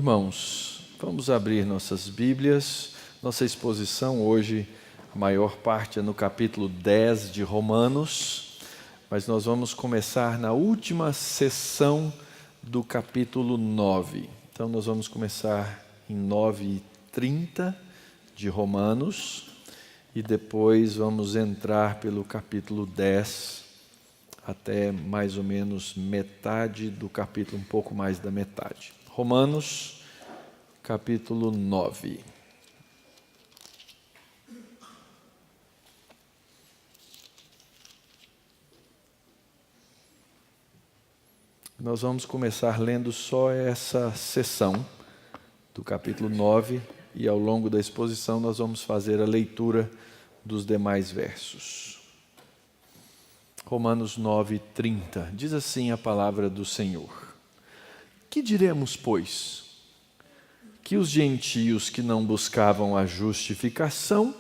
Irmãos, vamos abrir nossas Bíblias. Nossa exposição hoje, a maior parte é no capítulo 10 de Romanos, mas nós vamos começar na última sessão do capítulo 9. Então nós vamos começar em 9:30 de Romanos e depois vamos entrar pelo capítulo 10 até mais ou menos metade do capítulo, um pouco mais da metade. Romanos, capítulo 9. Nós vamos começar lendo só essa seção do capítulo 9 e ao longo da exposição nós vamos fazer a leitura dos demais versos. Romanos 9:30, diz assim a palavra do Senhor. Que diremos, pois? Que os gentios que não buscavam a justificação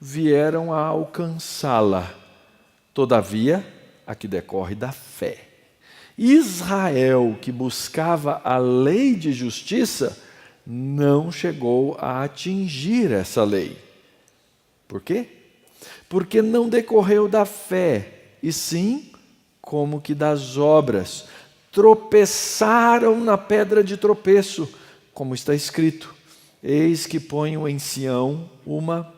vieram a alcançá-la. Todavia, a que decorre da fé. Israel, que buscava a lei de justiça, não chegou a atingir essa lei. Por quê? Porque não decorreu da fé, e sim como que das obras. Tropeçaram na pedra de tropeço, como está escrito: eis que ponho em Sião uma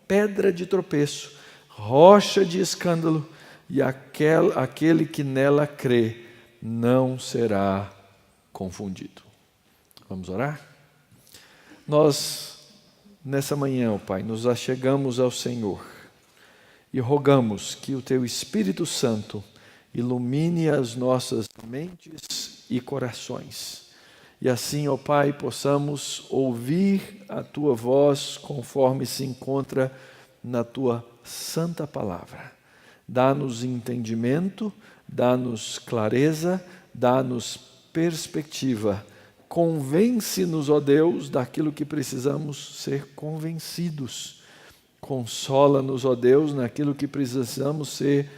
pedra de tropeço, rocha de escândalo, e aquele que nela crê não será confundido. Vamos orar? Nós, nessa manhã, ó Pai, nos achegamos ao Senhor e rogamos que o Teu Espírito Santo ilumine as nossas mentes e corações. E assim, ó Pai, possamos ouvir a Tua voz conforme se encontra na Tua santa palavra. Dá-nos entendimento, dá-nos clareza, dá-nos perspectiva. Convence-nos, ó Deus, daquilo que precisamos ser convencidos. Consola-nos, ó Deus, naquilo que precisamos ser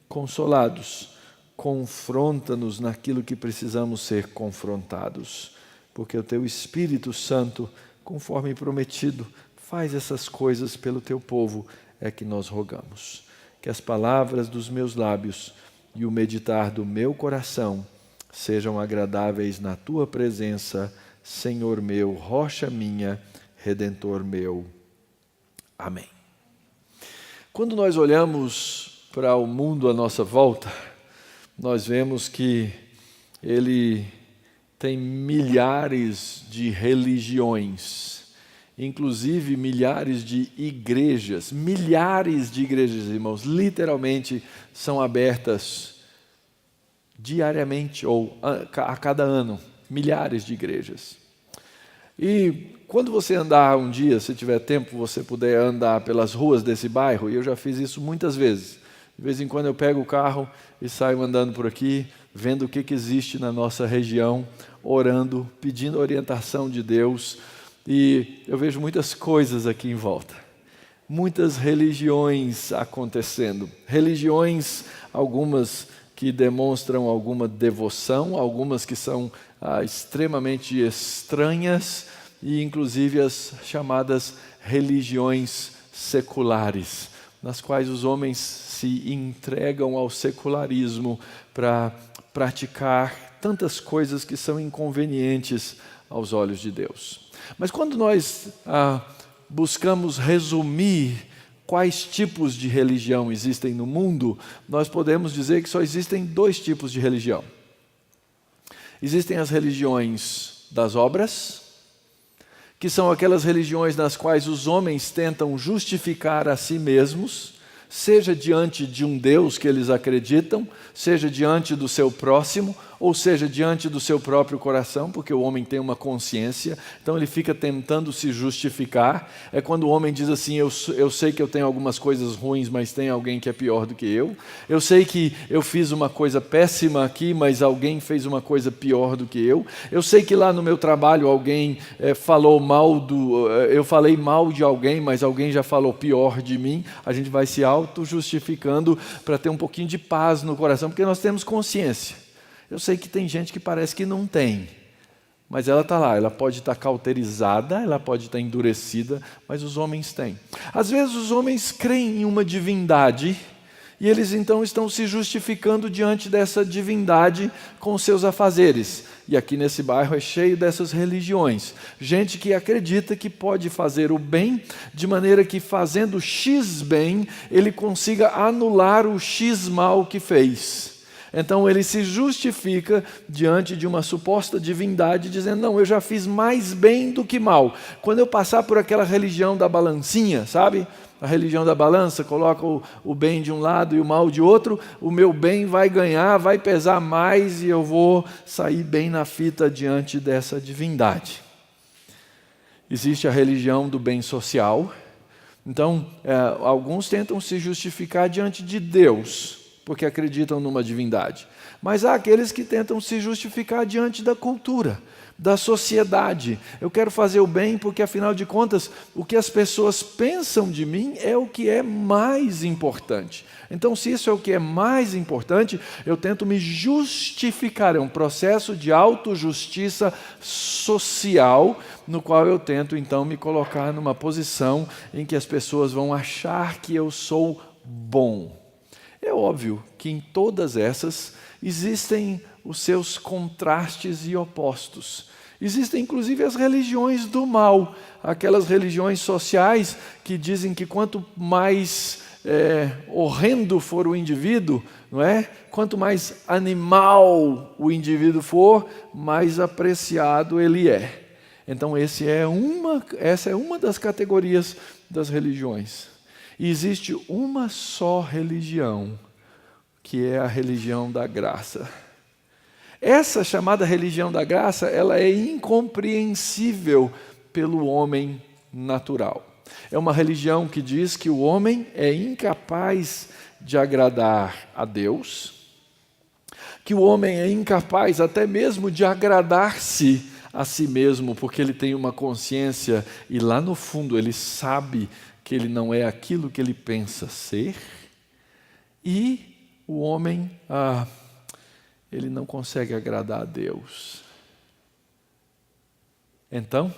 consolados. Confronta-nos naquilo que precisamos ser confrontados. Porque o Teu Espírito Santo, conforme prometido, faz essas coisas pelo Teu povo, é que nós rogamos. Que as palavras dos meus lábios e o meditar do meu coração sejam agradáveis na Tua presença, Senhor meu, rocha minha, Redentor meu. Amém. Quando nós olhamos para o mundo à nossa volta, nós vemos que ele tem milhares de religiões, inclusive milhares de igrejas. Milhares de igrejas, irmãos, literalmente são abertas diariamente ou a cada ano. Milhares de igrejas. E quando você andar um dia, se tiver tempo, você puder andar pelas ruas desse bairro, e eu já fiz isso muitas vezes. De vez em quando eu pego o carro e saio andando por aqui, vendo o que existe na nossa região, orando, pedindo orientação de Deus. E eu vejo muitas coisas aqui em volta. Muitas religiões acontecendo. Religiões, algumas que demonstram alguma devoção, algumas que são extremamente estranhas, e inclusive as chamadas religiões seculares, nas quais os homens se entregam ao secularismo para praticar tantas coisas que são inconvenientes aos olhos de Deus. Mas quando nós buscamos resumir quais tipos de religião existem no mundo, nós podemos dizer que só existem dois tipos de religião. Existem as religiões das obras, que são aquelas religiões nas quais os homens tentam justificar a si mesmos, seja diante de um Deus que eles acreditam, seja diante do seu próximo, ou seja diante do seu próprio coração, porque o homem tem uma consciência, então ele fica tentando se justificar. É quando o homem diz assim: eu sei que eu tenho algumas coisas ruins, mas tem alguém que é pior do que eu. Eu sei que eu fiz uma coisa péssima aqui, mas alguém fez uma coisa pior do que eu. Eu sei que lá no meu trabalho alguém eu falei mal de alguém, mas alguém já falou pior de mim. A gente vai se auto-justificando para ter um pouquinho de paz no coração, porque nós temos consciência. Eu sei que tem gente que parece que não tem, mas ela está lá, ela pode estar cauterizada, ela pode estar endurecida, mas os homens têm. Às vezes os homens creem em uma divindade, e eles então estão se justificando diante dessa divindade com seus afazeres. E aqui nesse bairro é cheio dessas religiões. Gente que acredita que pode fazer o bem, de maneira que fazendo X bem, ele consiga anular o X mal que fez. Então ele se justifica diante de uma suposta divindade, dizendo, não, eu já fiz mais bem do que mal. Quando eu passar por aquela religião da balancinha, sabe? A religião da balança, coloca o bem de um lado e o mal de outro, o meu bem vai ganhar, vai pesar mais e eu vou sair bem na fita diante dessa divindade. Existe a religião do bem social. Então, alguns tentam se justificar diante de Deus, porque acreditam numa divindade. Mas há aqueles que tentam se justificar diante da cultura, da sociedade. Eu quero fazer o bem porque, afinal de contas, o que as pessoas pensam de mim é o que é mais importante. Então, se isso é o que é mais importante, eu tento me justificar. É um processo de autojustiça social, no qual eu tento, então, me colocar numa posição em que as pessoas vão achar que eu sou bom. É óbvio que em todas essas existem os seus contrastes e opostos. Existem inclusive as religiões do mal, aquelas religiões sociais que dizem que quanto mais horrendo for o indivíduo, não é? Quanto mais animal o indivíduo for, mais apreciado ele é. Então essa é uma das categorias das religiões. E existe uma só religião, que é a religião da graça. Essa chamada religião da graça, ela é incompreensível pelo homem natural. É uma religião que diz que o homem é incapaz de agradar a Deus, que o homem é incapaz até mesmo de agradar-se a si mesmo, porque ele tem uma consciência e lá no fundo ele sabe que ele não é aquilo que ele pensa ser, e o homem ele não consegue agradar a Deus. Então,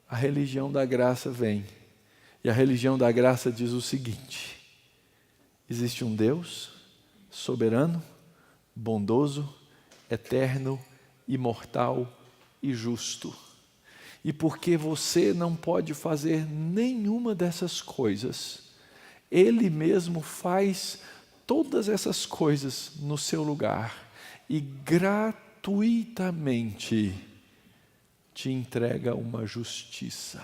a religião da graça vem. E a religião da graça diz o seguinte: existe um Deus soberano, bondoso, eterno, imortal e justo. E porque você não pode fazer nenhuma dessas coisas, Ele mesmo faz todas essas coisas no seu lugar e gratuitamente te entrega uma justiça.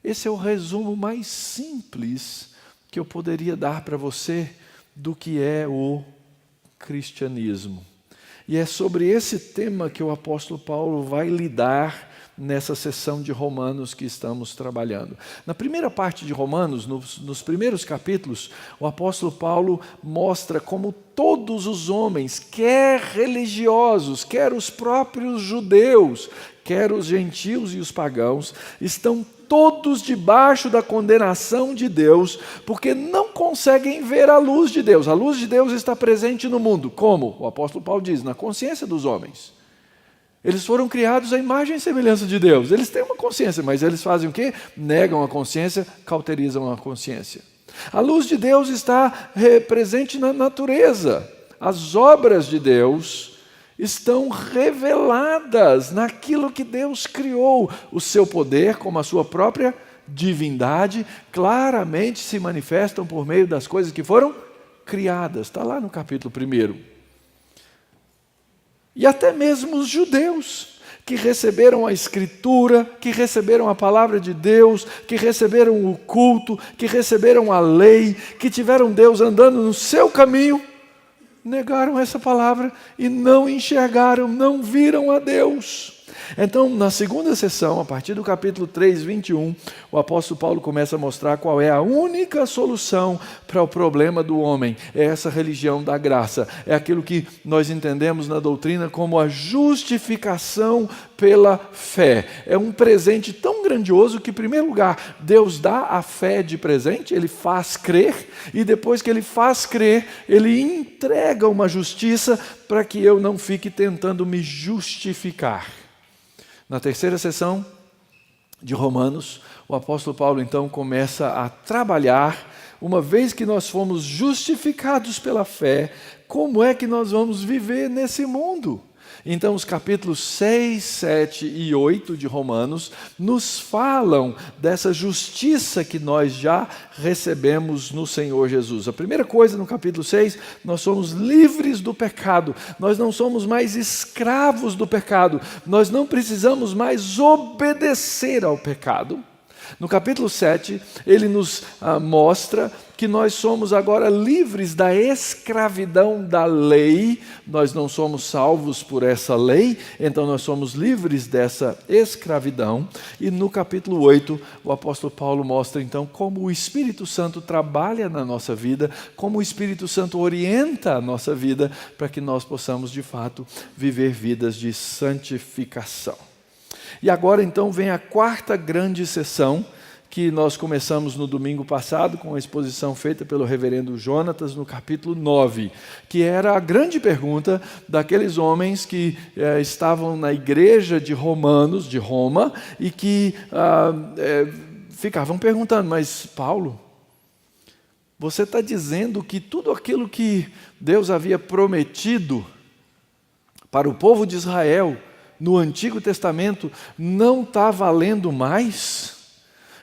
Esse é o resumo mais simples que eu poderia dar para você do que é o cristianismo. E é sobre esse tema que o apóstolo Paulo vai lidar nessa sessão de Romanos que estamos trabalhando. Na primeira parte de Romanos, nos primeiros capítulos, o apóstolo Paulo mostra como todos os homens, quer religiosos, quer os próprios judeus, quer os gentios e os pagãos, estão todos debaixo da condenação de Deus, porque não conseguem ver a luz de Deus. A luz de Deus está presente no mundo. Como? O apóstolo Paulo diz, na consciência dos homens. Eles foram criados à imagem e semelhança de Deus. Eles têm uma consciência, mas eles fazem o quê? Negam a consciência, cauterizam a consciência. A luz de Deus está presente na natureza. As obras de Deus estão reveladas naquilo que Deus criou. O seu poder, como a sua própria divindade, claramente se manifestam por meio das coisas que foram criadas. Está lá no capítulo 1. E até mesmo os judeus, que receberam a Escritura, que receberam a palavra de Deus, que receberam o culto, que receberam a lei, que tiveram Deus andando no seu caminho, negaram essa palavra e não enxergaram, não viram a Deus. Então, na segunda sessão, a partir do capítulo 3, 21, o apóstolo Paulo começa a mostrar qual é a única solução para o problema do homem. É essa religião da graça. É aquilo que nós entendemos na doutrina como a justificação pela fé. É um presente tão grandioso que, em primeiro lugar, Deus dá a fé de presente, Ele faz crer, e depois que Ele faz crer, Ele entrega uma justiça para que eu não fique tentando me justificar. Na terceira sessão de Romanos, o apóstolo Paulo então começa a trabalhar, uma vez que nós fomos justificados pela fé, como é que nós vamos viver nesse mundo? Então, os capítulos 6, 7 e 8 de Romanos nos falam dessa justiça que nós já recebemos no Senhor Jesus. A primeira coisa, no capítulo 6, nós somos livres do pecado, nós não somos mais escravos do pecado, nós não precisamos mais obedecer ao pecado. No capítulo 7, ele nos mostra que nós somos agora livres da escravidão da lei, nós não somos salvos por essa lei, então nós somos livres dessa escravidão. E no capítulo 8, o apóstolo Paulo mostra então como o Espírito Santo trabalha na nossa vida, como o Espírito Santo orienta a nossa vida, para que nós possamos de fato viver vidas de santificação. E agora então vem a quarta grande sessão, que nós começamos no domingo passado, com a exposição feita pelo reverendo Jonatas no capítulo 9, que era a grande pergunta daqueles homens que estavam na igreja de Romanos, de Roma, e que ficavam perguntando, mas Paulo, você está dizendo que tudo aquilo que Deus havia prometido para o povo de Israel no Antigo Testamento não está valendo mais?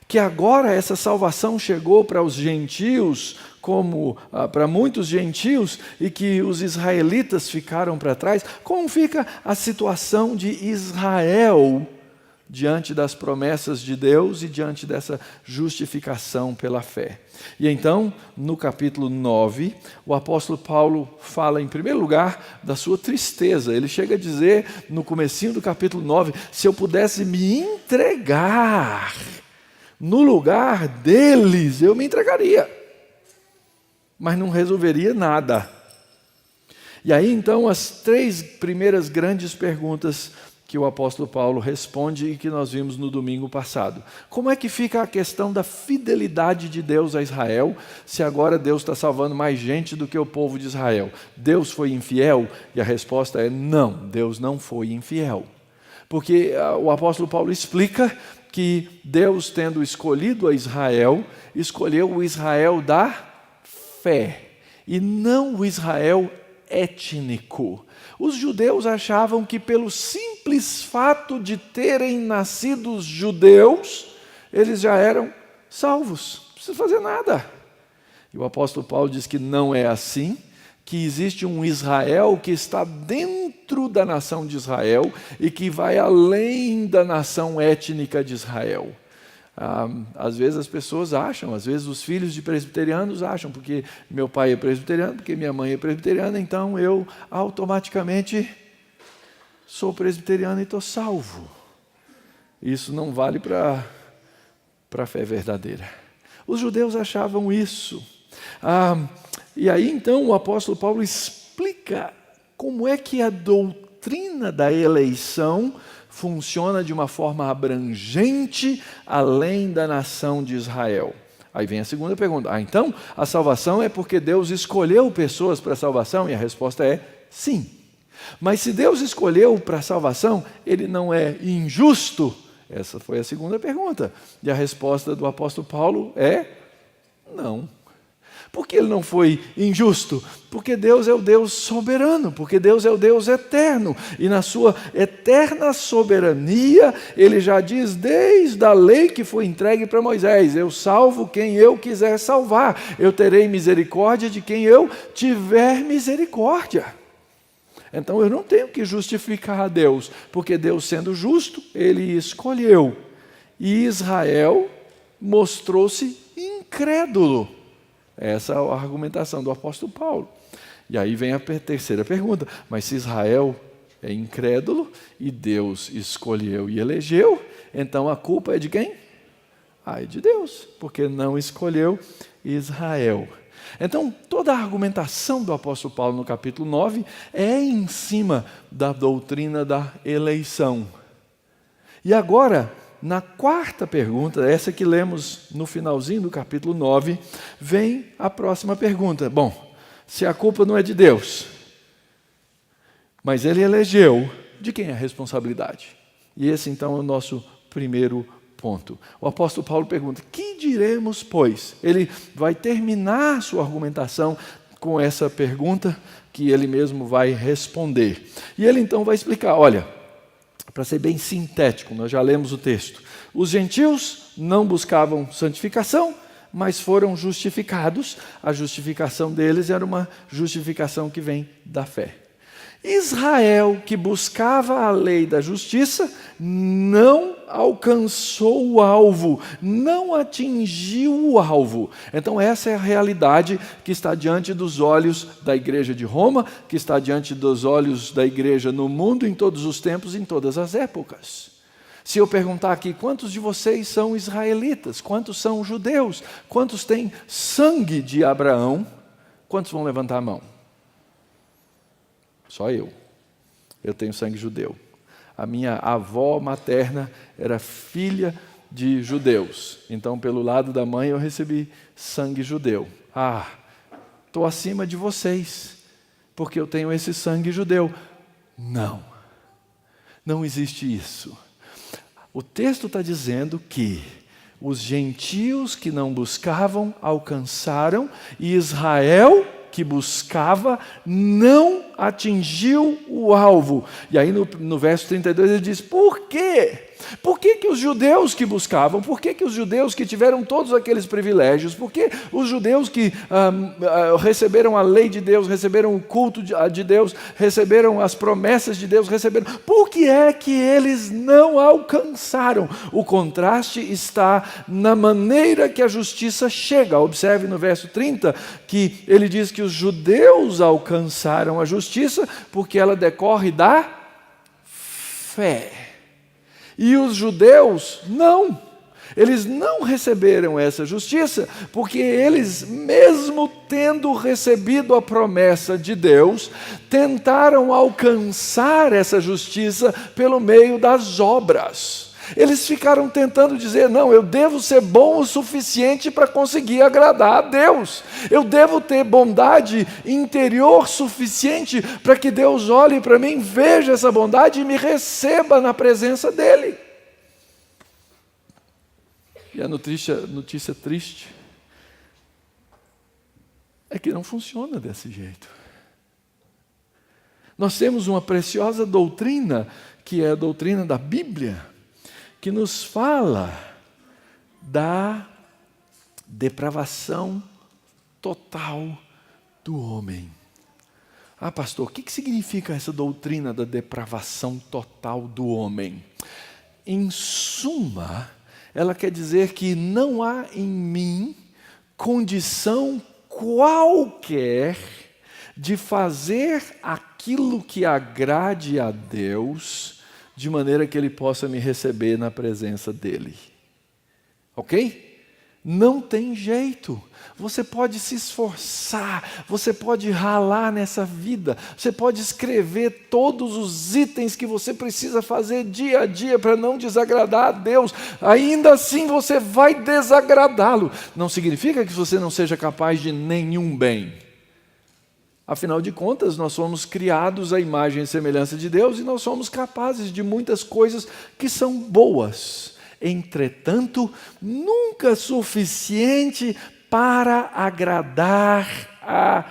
Que agora essa salvação chegou para os gentios, como para muitos gentios, e que os israelitas ficaram para trás? Como fica a situação de Israel diante das promessas de Deus e diante dessa justificação pela fé? E então, no capítulo 9, o apóstolo Paulo fala, em primeiro lugar, da sua tristeza. Ele chega a dizer, no comecinho do capítulo 9, se eu pudesse me entregar no lugar deles, eu me entregaria, mas não resolveria nada. E aí, então, as três primeiras grandes perguntas que o apóstolo Paulo responde e que nós vimos no domingo passado. Como é que fica a questão da fidelidade de Deus a Israel, se agora Deus está salvando mais gente do que o povo de Israel? Deus foi infiel? E a resposta é não, Deus não foi infiel. Porque o apóstolo Paulo explica que Deus, tendo escolhido a Israel, escolheu o Israel da fé, e não o Israel étnico. Os judeus achavam que pelo simples fato de terem nascido judeus, eles já eram salvos, não precisa fazer nada. E o apóstolo Paulo diz que não é assim, que existe um Israel que está dentro da nação de Israel e que vai além da nação étnica de Israel. Às vezes as pessoas acham, às vezes os filhos de presbiterianos acham, porque meu pai é presbiteriano, porque minha mãe é presbiteriana, então eu automaticamente sou presbiteriano e estou salvo. Isso não vale para a fé verdadeira. Os judeus achavam isso. E aí então o apóstolo Paulo explica como é que a doutrina da eleição funciona de uma forma abrangente além da nação de Israel. Aí vem a segunda pergunta. Então a salvação é porque Deus escolheu pessoas para a salvação? E a resposta é sim. Mas se Deus escolheu para a salvação, Ele não é injusto? Essa foi a segunda pergunta. E a resposta do apóstolo Paulo é não. Por que ele não foi injusto? Porque Deus é o Deus soberano, porque Deus é o Deus eterno, e na sua eterna soberania, Ele já diz desde a lei que foi entregue para Moisés, eu salvo quem eu quiser salvar, eu terei misericórdia de quem eu tiver misericórdia. Então eu não tenho que justificar a Deus, porque Deus, sendo justo, Ele escolheu, e Israel mostrou-se incrédulo. Essa é a argumentação do apóstolo Paulo. E aí vem a terceira pergunta, mas se Israel é incrédulo e Deus escolheu e elegeu, então a culpa é de quem? É de Deus, porque não escolheu Israel. Então toda a argumentação do apóstolo Paulo no capítulo 9 é em cima da doutrina da eleição. E agora, na quarta pergunta, essa que lemos no finalzinho do capítulo 9, vem a próxima pergunta. Bom, se a culpa não é de Deus, mas Ele elegeu, de quem é a responsabilidade? E esse então é o nosso primeiro ponto. O apóstolo Paulo pergunta: que diremos, pois? Ele vai terminar sua argumentação com essa pergunta que ele mesmo vai responder. E ele então vai explicar, olha, para ser bem sintético, nós já lemos o texto. Os gentios não buscavam santificação, mas foram justificados. A justificação deles era uma justificação que vem da fé. Israel, que buscava a lei da justiça, não alcançou o alvo, não atingiu o alvo. Então essa é a realidade que está diante dos olhos da igreja de Roma, que está diante dos olhos da igreja no mundo, em todos os tempos, em todas as épocas. Se eu perguntar aqui, quantos de vocês são israelitas? Quantos são judeus? Quantos têm sangue de Abraão? Quantos vão levantar a mão? Só eu. Eu tenho sangue judeu. A minha avó materna era filha de judeus. Então, pelo lado da mãe, eu recebi sangue judeu. Estou acima de vocês, porque eu tenho esse sangue judeu. Não. Não existe isso. O texto está dizendo que os gentios que não buscavam, alcançaram, e Israel, que buscava, não atingiu o alvo. E aí no verso 32 ele diz, por quê? Por que os judeus que buscavam, por que os judeus que tiveram todos aqueles privilégios, por que os judeus que receberam a lei de Deus, receberam o culto de Deus, receberam as promessas de Deus, por que é que eles não alcançaram? O contraste está na maneira que a justiça chega. Observe no verso 30 que ele diz que os judeus alcançaram a justiça porque ela decorre da fé. E os judeus não. Eles não receberam essa justiça, porque eles, mesmo tendo recebido a promessa de Deus, tentaram alcançar essa justiça pelo meio das obras. Eles ficaram tentando dizer, não, eu devo ser bom o suficiente para conseguir agradar a Deus. Eu devo ter bondade interior suficiente para que Deus olhe para mim, veja essa bondade e me receba na presença dEle. E a notícia triste é que não funciona desse jeito. Nós temos uma preciosa doutrina, que é a doutrina da Bíblia, que nos fala da depravação total do homem. Pastor, o que significa essa doutrina da depravação total do homem? Em suma, ela quer dizer que não há em mim condição qualquer de fazer aquilo que agrade a Deus, de maneira que Ele possa me receber na presença dEle. Ok? Não tem jeito. Você pode se esforçar, você pode ralar nessa vida, você pode escrever todos os itens que você precisa fazer dia a dia para não desagradar a Deus. Ainda assim você vai desagradá-lo. Não significa que você não seja capaz de nenhum bem. Afinal de contas, nós somos criados à imagem e semelhança de Deus e nós somos capazes de muitas coisas que são boas. Entretanto, nunca suficiente para agradar a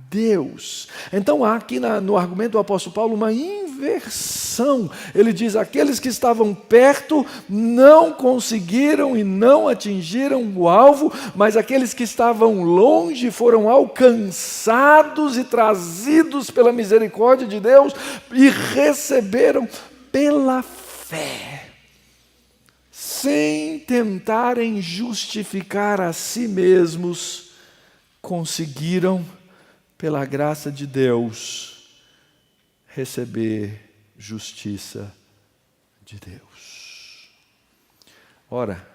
Deus. Então há aqui no argumento do apóstolo Paulo uma inversão. Ele diz, aqueles que estavam perto não conseguiram e não atingiram o alvo, mas aqueles que estavam longe foram alcançados e trazidos pela misericórdia de Deus e receberam pela fé, sem tentarem justificar a si mesmos, conseguiram, pela graça de Deus, receber justiça de Deus. Ora,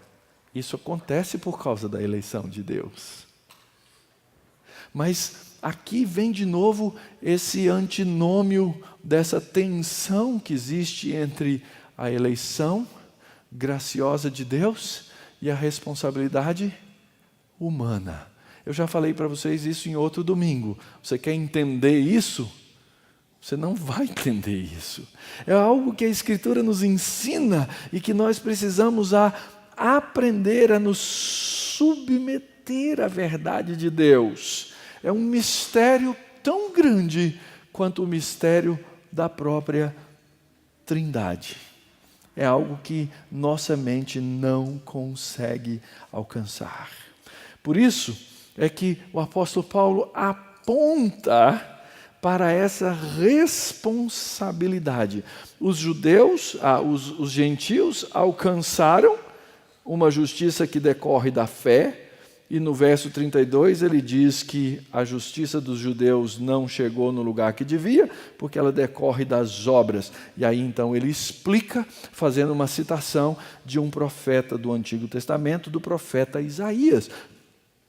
isso acontece por causa da eleição de Deus. Mas aqui vem de novo esse antinômio dessa tensão que existe entre a eleição graciosa de Deus e a responsabilidade humana. Eu já falei para vocês isso em outro domingo. Você quer entender isso? Você não vai entender isso. É algo que a Escritura nos ensina e que nós precisamos aprender a nos submeter à verdade de Deus. É um mistério tão grande quanto o mistério da própria Trindade. É algo que nossa mente não consegue alcançar. Por isso é que o apóstolo Paulo aponta para essa responsabilidade. Os judeus, os gentios alcançaram uma justiça que decorre da fé, e no verso 32 ele diz que a justiça dos judeus não chegou no lugar que devia, porque ela decorre das obras. E aí então ele explica, fazendo uma citação de um profeta do Antigo Testamento, do profeta Isaías.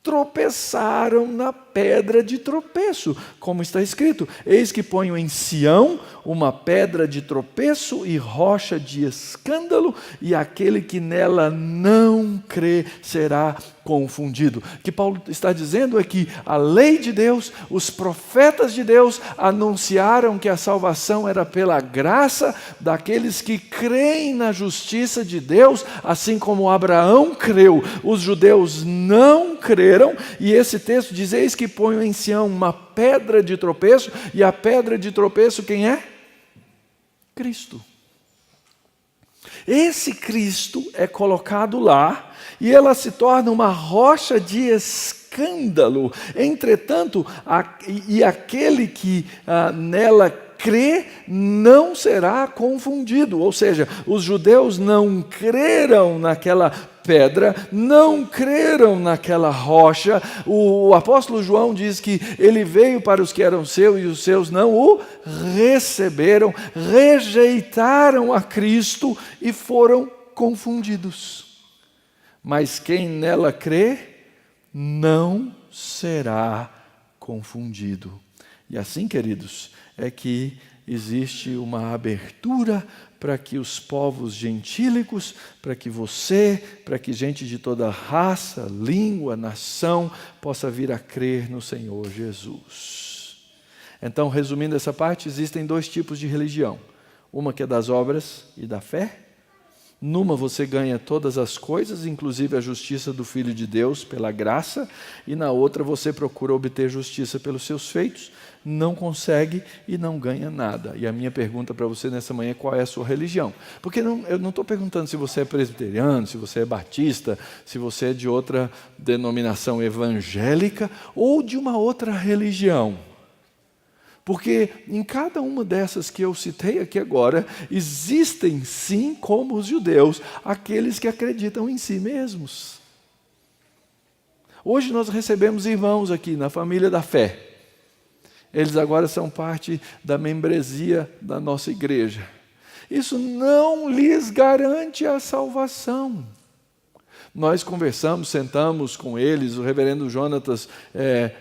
Tropeçaram na pedra de tropeço, como está escrito: eis que ponho em Sião uma pedra de tropeço e rocha de escândalo, e aquele que nela não crê será confundido. O que Paulo está dizendo é que a lei de Deus, os profetas de Deus anunciaram que a salvação era pela graça daqueles que creem na justiça de Deus, assim como Abraão creu. Os judeus não creram, e esse texto diz: eis que ponho em Sião uma pedra de tropeço, e a pedra de tropeço quem é? Cristo. Esse Cristo é colocado lá, e ela se torna uma rocha de escândalo. Entretanto, aquele que nela crê não será confundido. Ou seja, os judeus não creram naquela pedra, não creram naquela rocha. O apóstolo João diz que ele veio para os que eram seus e os seus não o receberam, rejeitaram a Cristo e foram confundidos. Mas quem nela crê não será confundido. E assim, queridos, é que existe uma abertura para que os povos gentílicos, para que você, para que gente de toda raça, língua, nação, possa vir a crer no Senhor Jesus. Então, resumindo essa parte, existem dois tipos de religião. Uma que é das obras e da fé. Numa você ganha todas as coisas, inclusive a justiça do Filho de Deus pela graça, e na outra você procura obter justiça pelos seus feitos, não consegue e não ganha nada. E a minha pergunta para você nessa manhã é: qual é a sua religião? Porque eu não estou perguntando se você é presbiteriano, se você é batista, se você é de outra denominação evangélica ou de uma outra religião. Porque em cada uma dessas que eu citei aqui agora, existem sim, como os judeus, aqueles que acreditam em si mesmos. Hoje nós recebemos irmãos aqui na família da fé. Eles agora são parte da membresia da nossa igreja. Isso não lhes garante a salvação. Nós conversamos, sentamos com eles, o reverendo Jonatas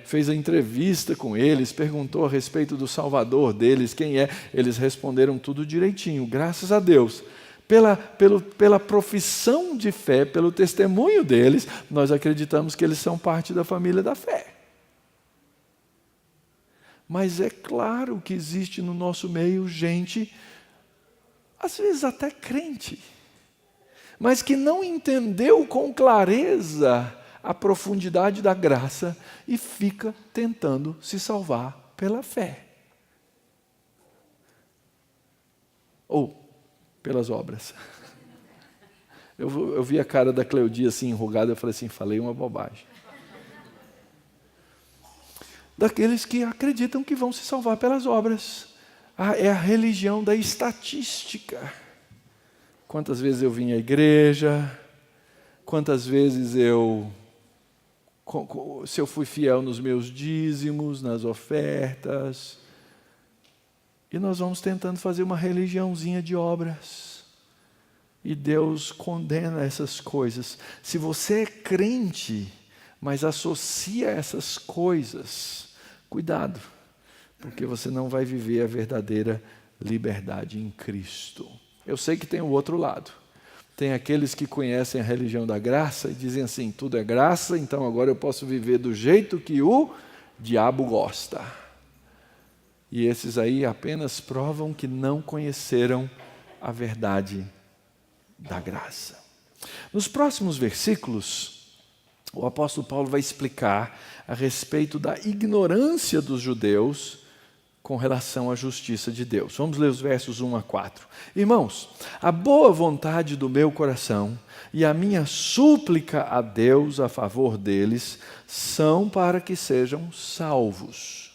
fez a entrevista com eles, perguntou a respeito do Salvador deles, quem é. Eles responderam tudo direitinho, graças a Deus. Pela profissão de fé, pelo testemunho deles, nós acreditamos que eles são parte da família da fé. Mas é claro que existe no nosso meio gente, às vezes até crente, mas que não entendeu com clareza a profundidade da graça e fica tentando se salvar pela fé. Ou pelas obras. Eu vi a cara da Cleodia assim enrugada, eu falei assim: falei uma bobagem. Daqueles que acreditam que vão se salvar pelas obras. É a religião da estatística. Quantas vezes eu vim à igreja, quantas vezes se eu fui fiel nos meus dízimos, nas ofertas. E nós vamos tentando fazer uma religiãozinha de obras. E Deus condena essas coisas. Se você é crente, mas associa essas coisas, cuidado, porque você não vai viver a verdadeira liberdade em Cristo. Eu sei que tem o outro lado. Tem aqueles que conhecem a religião da graça e dizem assim: tudo é graça, então agora eu posso viver do jeito que o diabo gosta. E esses aí apenas provam que não conheceram a verdade da graça. Nos próximos versículos, o apóstolo Paulo vai explicar a respeito da ignorância dos judeus com relação à justiça de Deus. Vamos ler os versos 1 a 4. Irmãos, a boa vontade do meu coração e a minha súplica a Deus a favor deles são para que sejam salvos.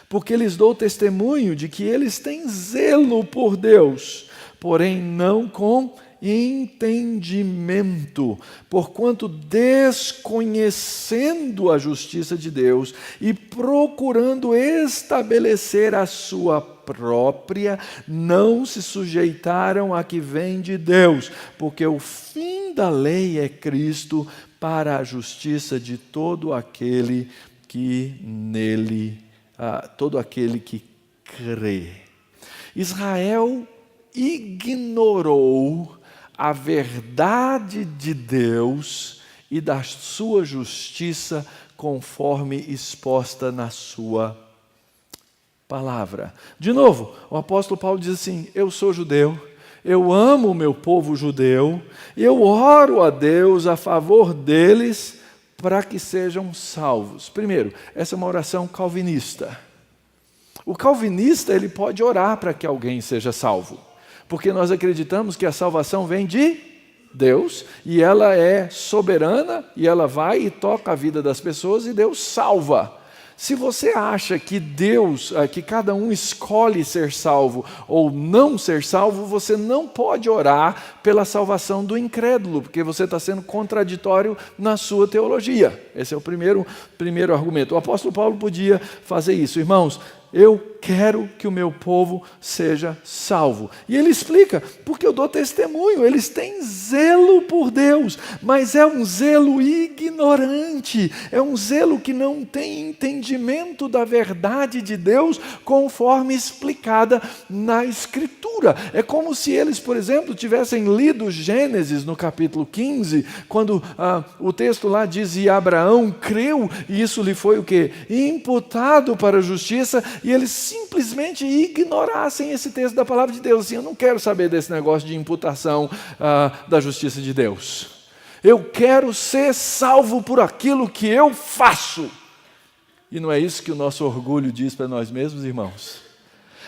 Porque lhes dou testemunho de que eles têm zelo por Deus, porém não com entendimento, porquanto desconhecendo a justiça de Deus e procurando estabelecer a sua própria, não se sujeitaram a que vem de Deus, porque o fim da lei é Cristo para a justiça de todo aquele que nele, todo aquele que crê. Israel ignorou a verdade de Deus e da sua justiça conforme exposta na sua palavra. De novo, o apóstolo Paulo diz assim: eu sou judeu, eu amo o meu povo judeu, eu oro a Deus a favor deles para que sejam salvos. Primeiro, essa é uma oração calvinista. O calvinista, ele pode orar para que alguém seja salvo, porque nós acreditamos que a salvação vem de Deus, e ela é soberana, e ela vai e toca a vida das pessoas, e Deus salva. Se você acha que Deus, que cada um escolhe ser salvo ou não ser salvo, você não pode orar pela salvação do incrédulo, porque você está sendo contraditório na sua teologia. Esse é o primeiro argumento. O apóstolo Paulo podia fazer isso. Irmãos, eu quero que o meu povo seja salvo. E ele explica, porque eu dou testemunho, eles têm zelo por Deus, mas é um zelo ignorante, é um zelo que não tem entendimento da verdade de Deus conforme explicada na Escritura. É como se eles, por exemplo, tivessem lido Gênesis no capítulo 15, quando o texto lá diz, e Abraão creu, e isso lhe foi o quê? Imputado para a justiça, e eles simplesmente ignorassem esse texto da palavra de Deus. Assim, eu não quero saber desse negócio de imputação da justiça de Deus. Eu quero ser salvo por aquilo que eu faço. E não é isso que o nosso orgulho diz para nós mesmos, irmãos?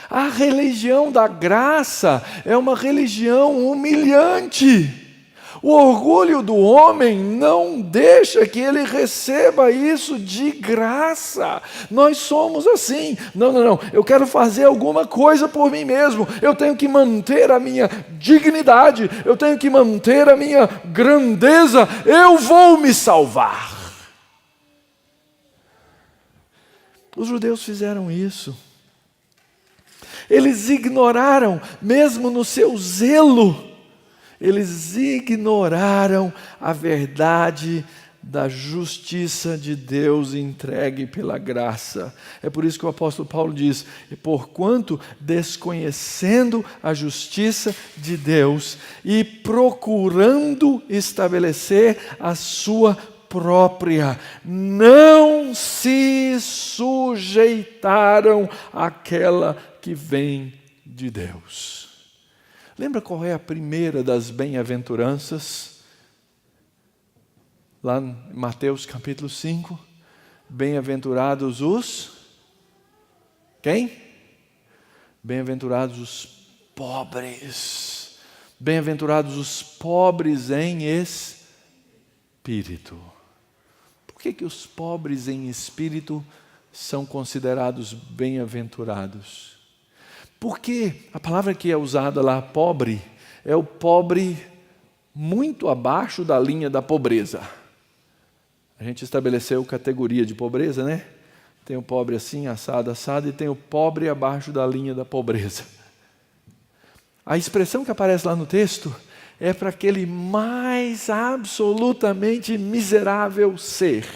A religião da graça é uma religião humilhante. O orgulho do homem não deixa que ele receba isso de graça. Nós somos assim. Não, eu quero fazer alguma coisa por mim mesmo. Eu tenho que manter a minha dignidade. Eu tenho que manter a minha grandeza. Eu vou me salvar. Os judeus fizeram isso. Eles ignoraram, mesmo no seu zelo, eles ignoraram a verdade da justiça de Deus entregue pela graça. É por isso que o apóstolo Paulo diz, porquanto desconhecendo a justiça de Deus e procurando estabelecer a sua própria, não se sujeitaram àquela que vem de Deus. Lembra qual é a primeira das bem-aventuranças? Lá em Mateus capítulo 5. Bem-aventurados os... Quem? Bem-aventurados os pobres. Bem-aventurados os pobres em espírito. Por que os pobres em espírito são considerados bem-aventurados? Porque a palavra que é usada lá, pobre, é o pobre muito abaixo da linha da pobreza. A gente estabeleceu categoria de pobreza, né? Tem o pobre assim, assado, e tem o pobre abaixo da linha da pobreza. A expressão que aparece lá no texto é para aquele mais absolutamente miserável ser.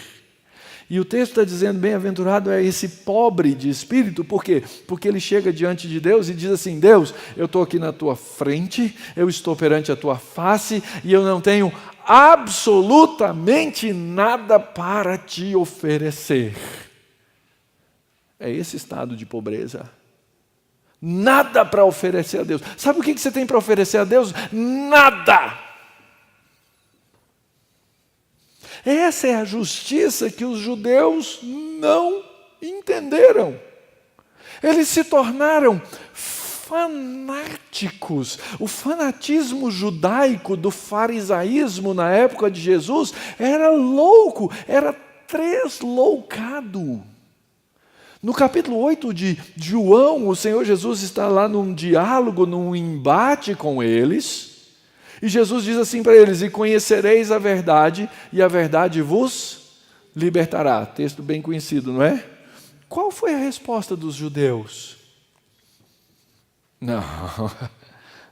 E o texto está dizendo, bem-aventurado é esse pobre de espírito, por quê? Porque ele chega diante de Deus e diz assim, Deus, eu estou aqui na tua frente, eu estou perante a tua face, e eu não tenho absolutamente nada para te oferecer. É esse estado de pobreza. Nada para oferecer a Deus. Sabe o que você tem para oferecer a Deus? Nada! Essa é a justiça que os judeus não entenderam. Eles se tornaram fanáticos. O fanatismo judaico do farisaísmo na época de Jesus era louco, era tresloucado. No capítulo 8 de João, o Senhor Jesus está lá num diálogo, num embate com eles, e Jesus diz assim para eles: e conhecereis a verdade, e a verdade vos libertará. Texto bem conhecido, não é? Qual foi a resposta dos judeus? Não,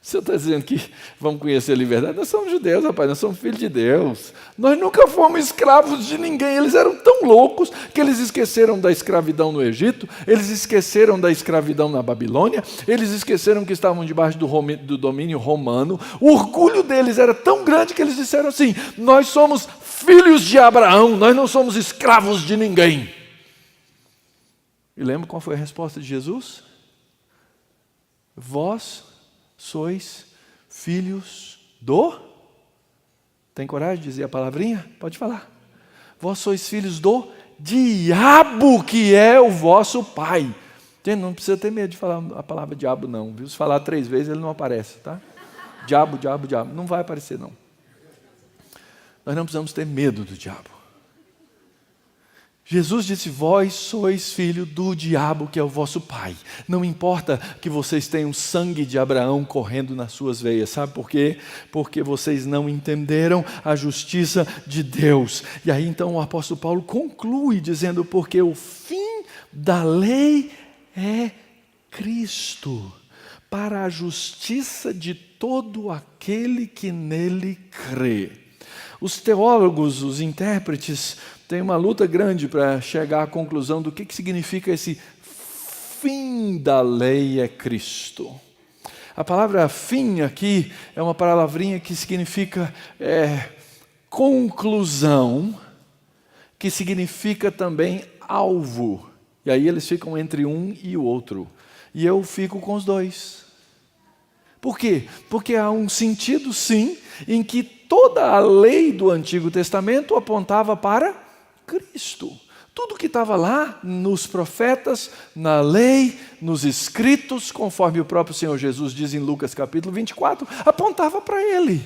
você está dizendo que vamos conhecer a liberdade? Nós somos judeus, rapaz, nós somos filhos de Deus. Nós nunca fomos escravos de ninguém. Eles eram tão loucos que eles esqueceram da escravidão no Egito, eles esqueceram da escravidão na Babilônia, eles esqueceram que estavam debaixo do domínio romano. O orgulho deles era tão grande que eles disseram assim: nós somos filhos de Abraão, nós não somos escravos de ninguém. E lembra qual foi a resposta de Jesus? Vós sois filhos do... Tem coragem de dizer a palavrinha? Pode falar. Vós sois filhos do diabo, que é o vosso pai. Gente, não precisa ter medo de falar a palavra diabo, não. Se falar 3 vezes, ele não aparece, tá? Diabo, diabo, diabo. Não vai aparecer, não. Nós não precisamos ter medo do diabo. Jesus disse: vós sois filho do diabo, que é o vosso pai. Não importa que vocês tenham sangue de Abraão correndo nas suas veias. Sabe por quê? Porque vocês não entenderam a justiça de Deus. E aí então o apóstolo Paulo conclui dizendo: porque o fim da lei é Cristo, para a justiça de todo aquele que nele crê. Os teólogos, os intérpretes, tem uma luta grande para chegar à conclusão do que significa esse fim da lei é Cristo. A palavra fim aqui é uma palavrinha que significa conclusão, que significa também alvo. E aí eles ficam entre um e o outro. E eu fico com os dois. Por quê? Porque há um sentido, sim, em que toda a lei do Antigo Testamento apontava para Cristo. Tudo que estava lá nos profetas, na lei, nos escritos, conforme o próprio Senhor Jesus diz em Lucas capítulo 24, apontava para Ele.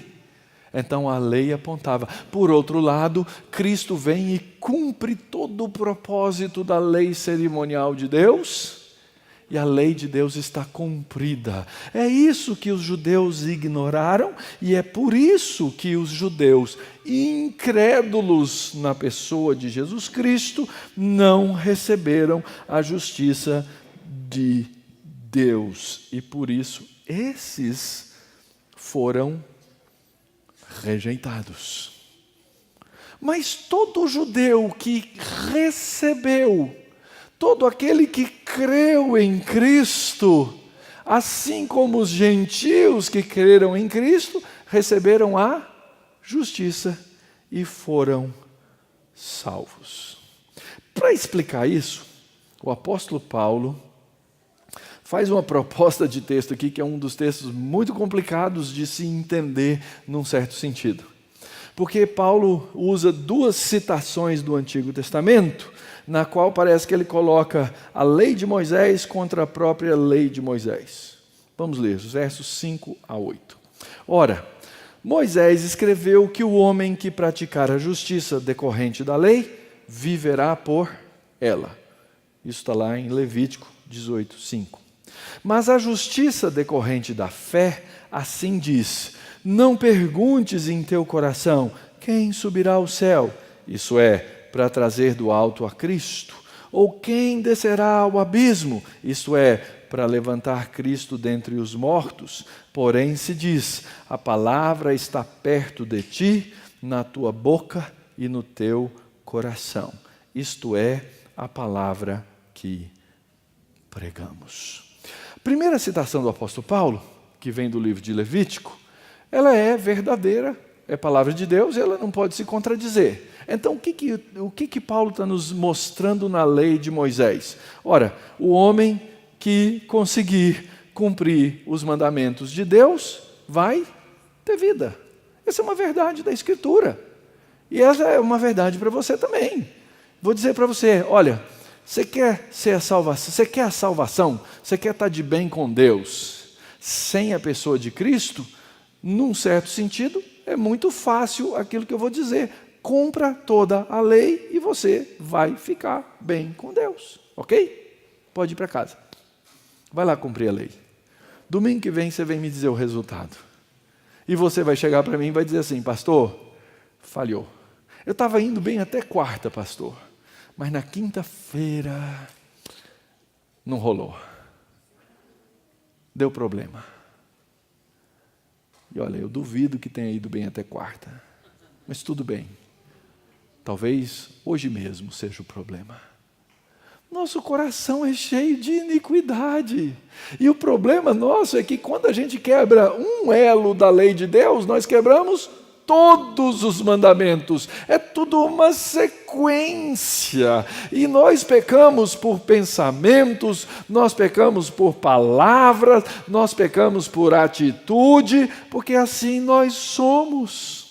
Então a lei apontava. Por outro lado, Cristo vem e cumpre todo o propósito da lei cerimonial de Deus, e a lei de Deus está cumprida. É isso que os judeus ignoraram, e é por isso que os judeus, incrédulos na pessoa de Jesus Cristo, não receberam a justiça de Deus. E por isso, esses foram rejeitados. Mas todo judeu que recebeu, todo aquele que creu em Cristo, assim como os gentios que creram em Cristo, receberam a justiça e foram salvos. Para explicar isso, o apóstolo Paulo faz uma proposta de texto aqui, que é um dos textos muito complicados de se entender num certo sentido. Porque Paulo usa 2 citações do Antigo Testamento, na qual parece que ele coloca a lei de Moisés contra a própria lei de Moisés. Vamos ler os versos 5 a 8. Ora, Moisés escreveu que o homem que praticar a justiça decorrente da lei, viverá por ela. Isso está lá em Levítico 18, 5. Mas a justiça decorrente da fé, assim diz: não perguntes em teu coração, quem subirá ao céu? Isso é, para trazer do alto a Cristo, ou quem descerá ao abismo, isto é, para levantar Cristo dentre os mortos. Porém se diz: a palavra está perto de ti, na tua boca e no teu coração. Isto é, a palavra que pregamos. Primeira citação do apóstolo Paulo, que vem do livro de Levítico, ela é verdadeira, é palavra de Deus e ela não pode se contradizer. Então, o que Paulo está nos mostrando na lei de Moisés? Ora, o homem que conseguir cumprir os mandamentos de Deus, vai ter vida. Essa é uma verdade da Escritura. E essa é uma verdade para você também. Vou dizer para você, olha, você quer ser a salvação, você quer a salvação, você quer estar de bem com Deus, sem a pessoa de Cristo, num certo sentido, é muito fácil aquilo que eu vou dizer. Cumpra toda a lei e você vai ficar bem com Deus, ok? Pode ir para casa. Vai lá cumprir a lei. Domingo que vem você vem me dizer o resultado. E você vai chegar para mim e vai dizer assim, pastor, falhou. Eu estava indo bem até quarta, pastor, mas na quinta-feira não rolou. Deu problema. E olha, eu duvido que tenha ido bem até quarta, mas tudo bem. Talvez hoje mesmo seja o problema. Nosso coração é cheio de iniquidade. E o problema nosso é que quando a gente quebra um elo da lei de Deus, nós quebramos todos os mandamentos. É tudo uma sequência. E nós pecamos por pensamentos, nós pecamos por palavras, nós pecamos por atitude, porque assim nós somos.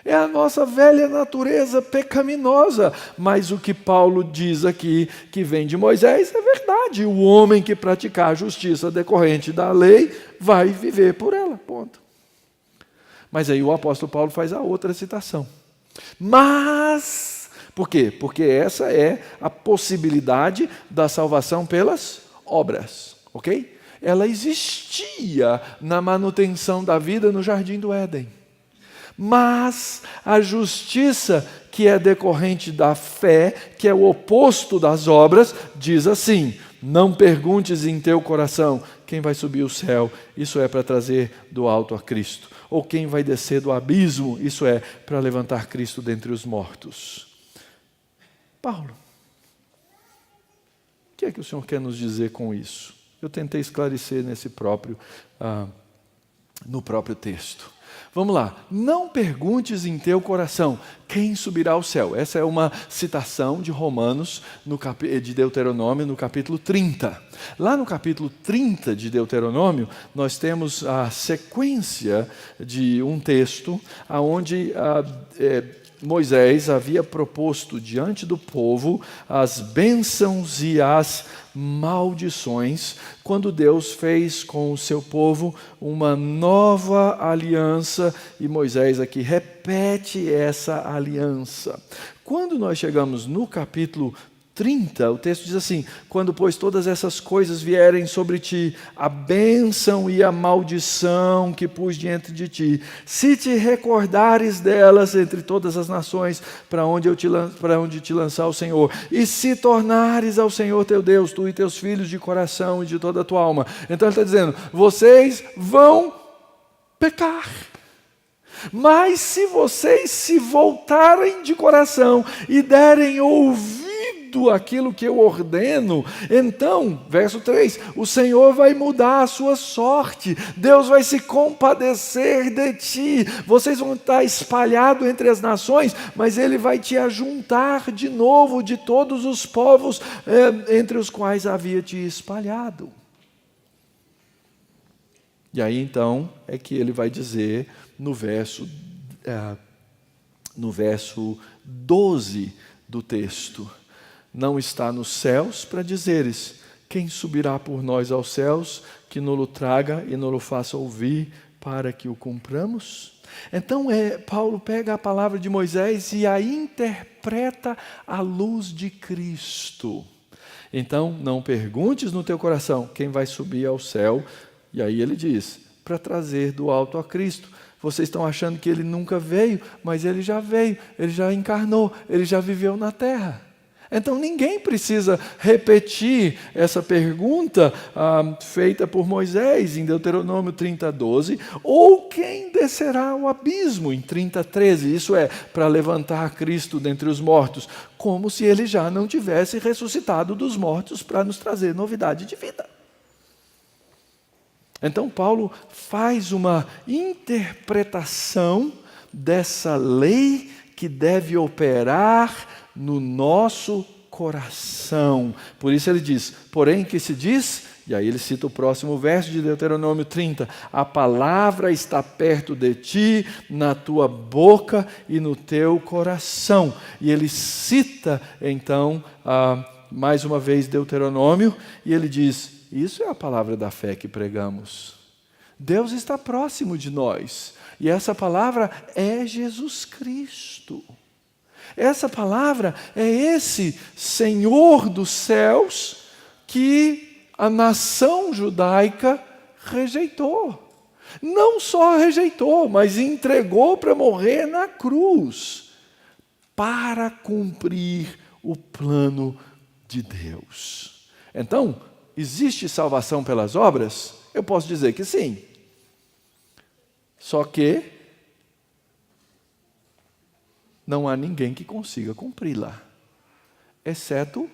É a nossa velha natureza pecaminosa. Mas o que Paulo diz aqui, que vem de Moisés, é verdade. O homem que praticar a justiça decorrente da lei vai viver por ela. Ponto. Mas aí o apóstolo Paulo faz a outra citação. Mas, por quê? Porque essa é a possibilidade da salvação pelas obras. Ok? Ela existia na manutenção da vida no jardim do Éden. Mas a justiça que é decorrente da fé, que é o oposto das obras, diz assim, não perguntes em teu coração quem vai subir o céu, isso é para trazer do alto a Cristo, ou quem vai descer do abismo, isso é para levantar Cristo dentre os mortos. Paulo, o que é que o Senhor quer nos dizer com isso? Eu tentei esclarecer no próprio texto. Vamos lá, não perguntes em teu coração quem subirá ao céu. Essa é uma citação de Romanos, de Deuteronômio, no capítulo 30. Lá no capítulo 30 de Deuteronômio, nós temos a sequência de um texto onde Moisés havia proposto diante do povo as bênçãos e as maldições, quando Deus fez com o seu povo uma nova aliança, e Moisés aqui repete essa aliança. Quando nós chegamos no capítulo 30, o texto diz assim, quando pois todas essas coisas vierem sobre ti, a bênção e a maldição que pus diante de ti, se te recordares delas entre todas as nações, para onde te lançar o Senhor, e se tornares ao Senhor teu Deus, tu e teus filhos de coração e de toda a tua alma. Então ele está dizendo, vocês vão pecar. Mas se vocês se voltarem de coração e derem ouvido aquilo que eu ordeno, então, verso 3, o Senhor vai mudar a sua sorte, Deus vai se compadecer de ti, vocês vão estar espalhados entre as nações, mas Ele vai te ajuntar de novo de todos os povos entre os quais havia te espalhado. E aí então é que ele vai dizer no verso 12 do texto, não está nos céus para dizeres, quem subirá por nós aos céus, que nos traga e nos faça ouvir para que o cumpramos? Então Paulo pega a palavra de Moisés e a interpreta à luz de Cristo. Então não perguntes no teu coração, quem vai subir ao céu? E aí ele diz, para trazer do alto a Cristo. Vocês estão achando que ele nunca veio, mas ele já veio, ele já encarnou, ele já viveu na terra. Então ninguém precisa repetir essa pergunta feita por Moisés em Deuteronômio 30:12, ou quem descerá ao abismo em 30:13, isso é, para levantar Cristo dentre os mortos, como se ele já não tivesse ressuscitado dos mortos para nos trazer novidade de vida. Então Paulo faz uma interpretação dessa lei que deve operar no nosso coração. Por isso ele diz, porém que se diz, e aí ele cita o próximo verso de Deuteronômio 30, a palavra está perto de ti, na tua boca e no teu coração. E ele cita então, mais uma vez Deuteronômio, e ele diz, isso é a palavra da fé que pregamos. Deus está próximo de nós, e essa palavra é Jesus Cristo. Essa palavra é esse Senhor dos céus que a nação judaica rejeitou. Não só rejeitou, mas entregou para morrer na cruz, para cumprir o plano de Deus. Então, existe salvação pelas obras? Eu posso dizer que sim. Só que não há ninguém que consiga cumpri-la, exceto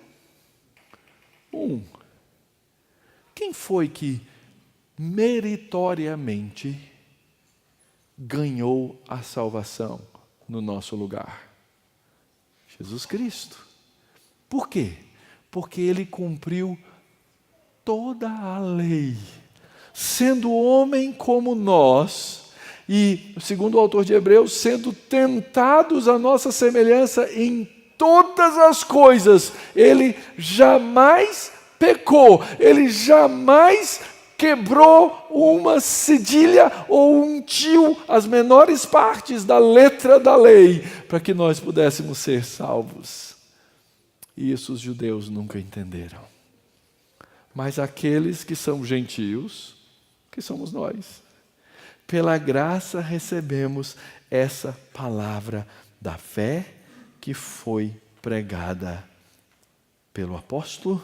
um. Quem foi que meritoriamente ganhou a salvação no nosso lugar? Jesus Cristo. Por quê? Porque ele cumpriu toda a lei, sendo homem como nós, e, segundo o autor de Hebreus, sendo tentados à nossa semelhança em todas as coisas, ele jamais pecou, ele jamais quebrou uma cedilha ou ungiu as menores partes da letra da lei, para que nós pudéssemos ser salvos. E isso os judeus nunca entenderam. Mas aqueles que são gentios, que somos nós, pela graça recebemos essa palavra da fé que foi pregada pelo apóstolo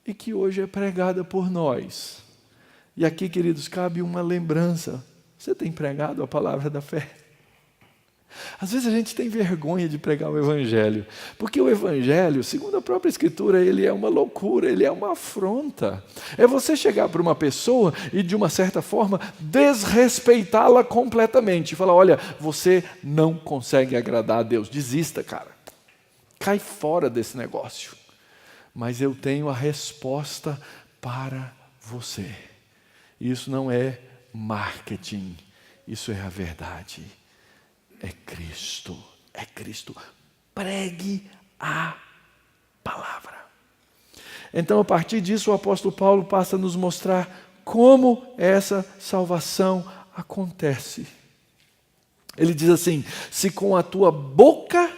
e que hoje é pregada por nós. E aqui, queridos, cabe uma lembrança. Você tem pregado a palavra da fé? Às vezes a gente tem vergonha de pregar o Evangelho, porque o Evangelho, segundo a própria Escritura, ele é uma loucura, ele é uma afronta. É você chegar para uma pessoa e, de uma certa forma, desrespeitá-la completamente. Falar, olha, você não consegue agradar a Deus, desista, cara. Cai fora desse negócio. Mas eu tenho a resposta para você. Isso não é marketing, isso é a verdade. É Cristo, é Cristo. Pregue a palavra. Então, a partir disso, o apóstolo Paulo passa a nos mostrar como essa salvação acontece. Ele diz assim, se com a tua boca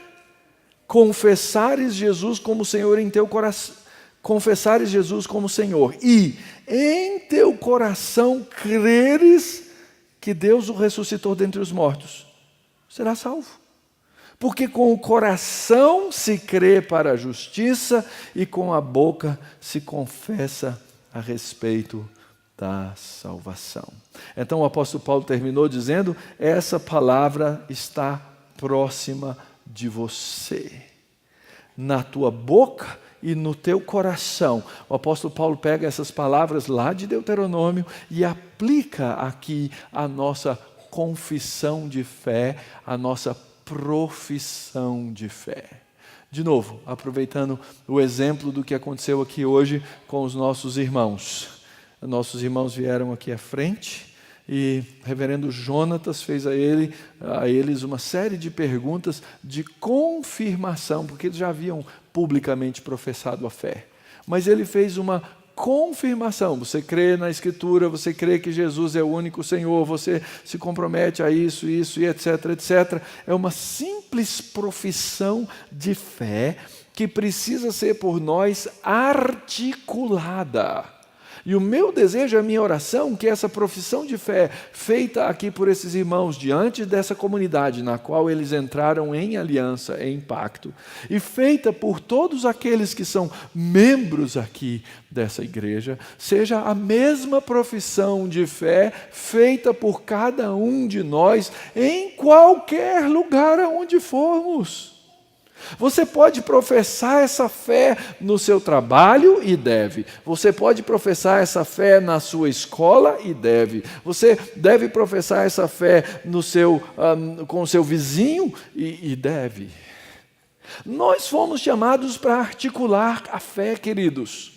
confessares Jesus como Senhor em teu coração, confessares Jesus como Senhor, e em teu coração creres que Deus o ressuscitou dentre os mortos, será salvo. Porque com o coração se crê para a justiça e com a boca se confessa a respeito da salvação. Então o apóstolo Paulo terminou dizendo, essa palavra está próxima de você, na tua boca e no teu coração. O apóstolo Paulo pega essas palavras lá de Deuteronômio e aplica aqui a nossa confissão de fé, a nossa profissão de fé. De novo, aproveitando o exemplo do que aconteceu aqui hoje com os nossos irmãos. Nossos irmãos vieram aqui à frente e o reverendo Jonatas fez a eles uma série de perguntas de confirmação, porque eles já haviam publicamente professado a fé. Mas ele fez uma confirmação. Você crê na Escritura, você crê que Jesus é o único Senhor, você se compromete a isso e etc, etc. É uma simples profissão de fé que precisa ser por nós articulada. E o meu desejo, a minha oração, que essa profissão de fé feita aqui por esses irmãos diante dessa comunidade na qual eles entraram em aliança, em pacto, e feita por todos aqueles que são membros aqui dessa igreja, seja a mesma profissão de fé feita por cada um de nós em qualquer lugar aonde formos. Você pode professar essa fé no seu trabalho e deve. Você pode professar essa fé na sua escola e deve. Você deve professar essa fé com o seu vizinho e deve. Nós fomos chamados para articular a fé, queridos.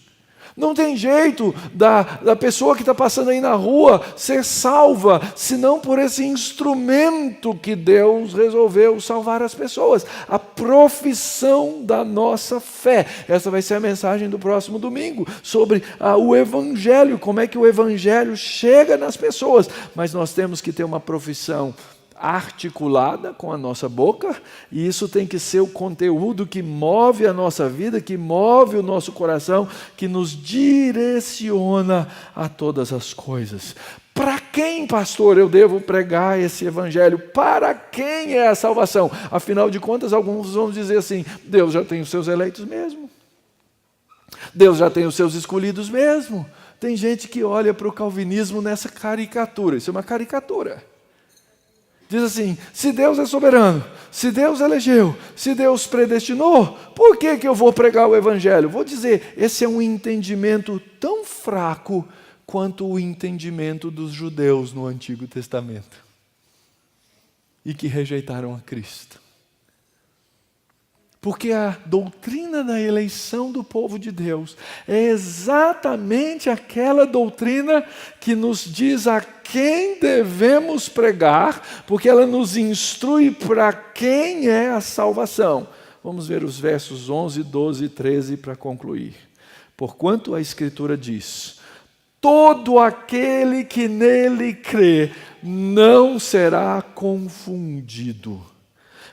Não tem jeito da pessoa que está passando aí na rua ser salva, senão por esse instrumento que Deus resolveu salvar as pessoas. A profissão da nossa fé. Essa vai ser a mensagem do próximo domingo, sobre o Evangelho, como é que o Evangelho chega nas pessoas. Mas nós temos que ter uma profissão articulada com a nossa boca, e isso tem que ser o conteúdo que move a nossa vida, que move o nosso coração, que nos direciona a todas as coisas. Para quem, pastor, eu devo pregar esse evangelho? Para quem é a salvação? Afinal de contas, alguns vão dizer assim: Deus já tem os seus eleitos mesmo. Deus já tem os seus escolhidos mesmo. Tem gente que olha para o calvinismo nessa caricatura. Isso é uma caricatura. Diz assim: se Deus é soberano, se Deus elegeu, se Deus predestinou, por que eu vou pregar o Evangelho? Vou dizer, esse é um entendimento tão fraco quanto o entendimento dos judeus no Antigo Testamento, e que rejeitaram a Cristo. Porque a doutrina da eleição do povo de Deus é exatamente aquela doutrina que nos diz a quem devemos pregar, porque ela nos instrui para quem é a salvação. Vamos ver os versos 11, 12 e 13 para concluir. Porquanto a Escritura diz: todo aquele que nele crê não será confundido.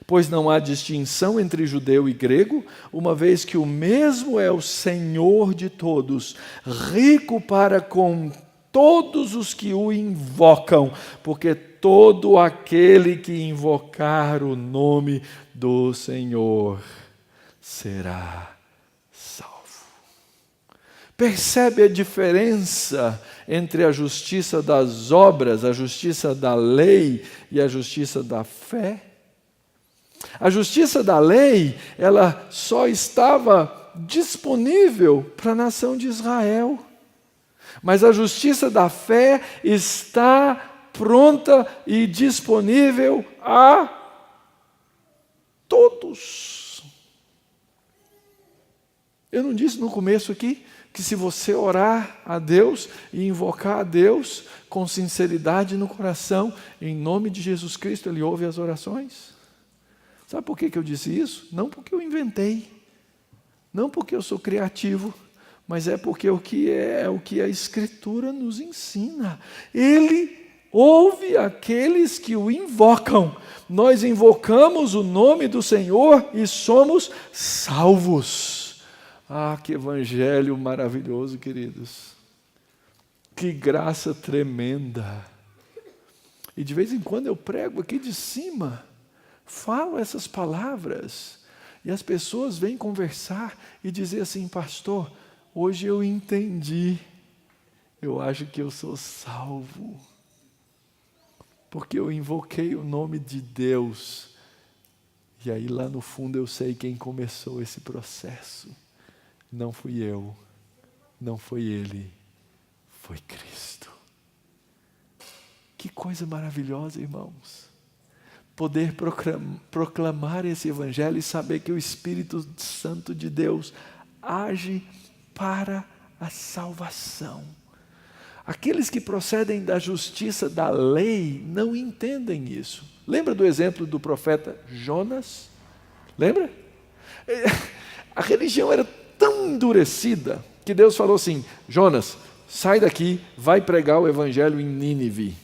Pois não há distinção entre judeu e grego, uma vez que o mesmo é o Senhor de todos, rico para com todos os que o invocam, porque todo aquele que invocar o nome do Senhor será salvo. Percebe a diferença entre a justiça das obras, a justiça da lei e a justiça da fé? A justiça da lei, ela só estava disponível para a nação de Israel. Mas a justiça da fé está pronta e disponível a todos. Eu não disse no começo aqui que se você orar a Deus e invocar a Deus com sinceridade no coração, em nome de Jesus Cristo, Ele ouve as orações? Sabe por que eu disse isso? Não porque eu inventei, não porque eu sou criativo, mas é porque o que a Escritura nos ensina. Ele ouve aqueles que o invocam. Nós invocamos o nome do Senhor e somos salvos. Ah, que evangelho maravilhoso, queridos. Que graça tremenda. E de vez em quando eu prego aqui de cima, falo essas palavras e as pessoas vêm conversar e dizer assim: pastor, hoje eu entendi, eu acho que eu sou salvo, porque eu invoquei o nome de Deus, e aí lá no fundo eu sei quem começou esse processo. Não fui eu, não foi Ele, foi Cristo. Que coisa maravilhosa, irmãos. Poder proclamar esse evangelho e saber que o Espírito Santo de Deus age para a salvação. Aqueles que procedem da justiça da lei não entendem isso. Lembra do exemplo do profeta Jonas? Lembra? A religião era tão endurecida que Deus falou assim: Jonas, sai daqui, vai pregar o evangelho em Nínive.